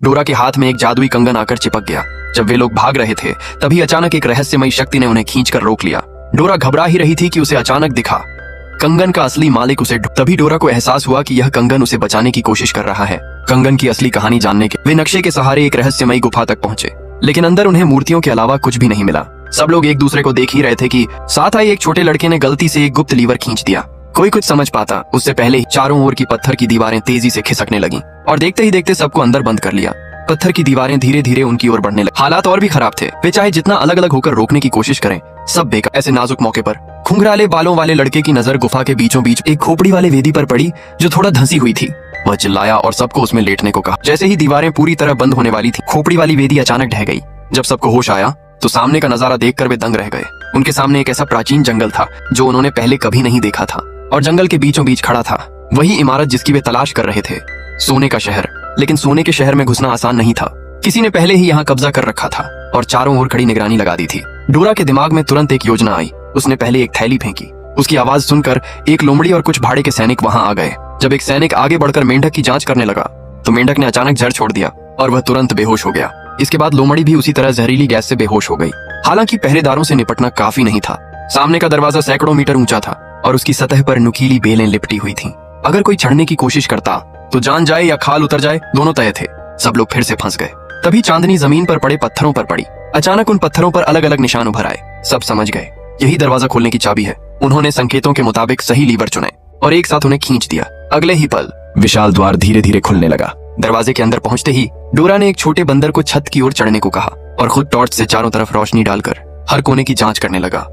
डोरा के हाथ में एक जादुई कंगन आकर चिपक गया। जब वे लोग भाग रहे थे तभी अचानक एक रहस्यमयी शक्ति ने उन्हें खींचकर रोक लिया। डोरा घबरा ही रही थी कि उसे अचानक दिखा कंगन का असली मालिक उसे। तभी डोरा को एहसास हुआ कि यह कंगन उसे बचाने की कोशिश कर रहा है। कंगन की असली कहानी जानने के वे नक्शे के सहारे एक रहस्यमयी गुफा तक पहुंचे, लेकिन अंदर उन्हें मूर्तियों के अलावा कुछ भी नहीं मिला। सब लोग एक दूसरे को देख ही रहे थे कि साथ आए एक छोटे लड़के ने गलती से एक गुप्त लीवर खींच दिया। कोई कुछ समझ पाता उससे पहले ही चारों ओर की पत्थर की दीवारें तेजी से खिसकने लगी और देखते ही देखते सबको अंदर बंद कर लिया। पत्थर की दीवारें धीरे धीरे उनकी ओर बढ़ने लगी। हालात और भी खराब थे। वे चाहे जितना अलग अलग होकर रोकने की कोशिश करें, सब बेकार। ऐसे नाजुक मौके पर घुंघराले बालों वाले लड़के की नजर गुफा के बीचों बीच एक खोपड़ी वाले वेदी पर पड़ी जो थोड़ा धंसी हुई थी। वह चिल्लाया और सबको उसमें लेटने को कहा। जैसे ही दीवारें पूरी तरह बंद होने वाली थी, खोपड़ी वाली वेदी अचानक ढह गई। जब सबको होश आया तो सामने का नजारा देखकर वे दंग रह गए। उनके सामने एक ऐसा प्राचीन जंगल था जो उन्होंने पहले कभी नहीं देखा था, और जंगल के बीचों बीच खड़ा था वही इमारत जिसकी वे तलाश कर रहे थे, सोने का शहर। लेकिन सोने के शहर में घुसना आसान नहीं था। किसी ने पहले ही यहाँ कब्जा कर रखा था और चारों ओर खड़ी निगरानी लगा दी थी। डोरा के दिमाग में तुरंत एक योजना आई। उसने पहले एक थैली फेंकी। उसकी आवाज सुनकर एक लोमड़ी और कुछ भाड़े के सैनिक वहां आ गए। जब एक सैनिक आगे बढ़कर मेंढक की जांच करने लगा तो मेंढक ने अचानक जड़ छोड़ दिया और वह तुरंत बेहोश हो गया। इसके बाद लोमड़ी भी उसी तरह जहरीली गैस से बेहोश हो गई। हालांकि पहरेदारों से निपटना काफी नहीं था। सामने का दरवाजा सैकड़ों मीटर ऊंचा था और उसकी सतह पर नुकीली बेलें लिपटी हुई थीं। अगर कोई चढ़ने की कोशिश करता तो जान जाए या खाल उतर जाए, दोनों तय थे। सब लोग फिर से फंस गए। तभी चांदनी जमीन पर पड़े पत्थरों पर पड़ी। अचानक उन पत्थरों पर अलग अलग निशान उभर आए। सब समझ गए यही दरवाजा खोलने की चाबी है। उन्होंने संकेतों के मुताबिक सही लीवर चुने और एक साथ उन्हें खींच दिया। अगले ही पल विशाल द्वार धीरे धीरे खुलने लगा। दरवाजे के अंदर पहुंचते ही डोरा ने एक छोटे बंदर को छत की ओर चढ़ने को कहा और खुद टॉर्च से चारों तरफ रोशनी डालकर हर कोने की जांच करने लगा।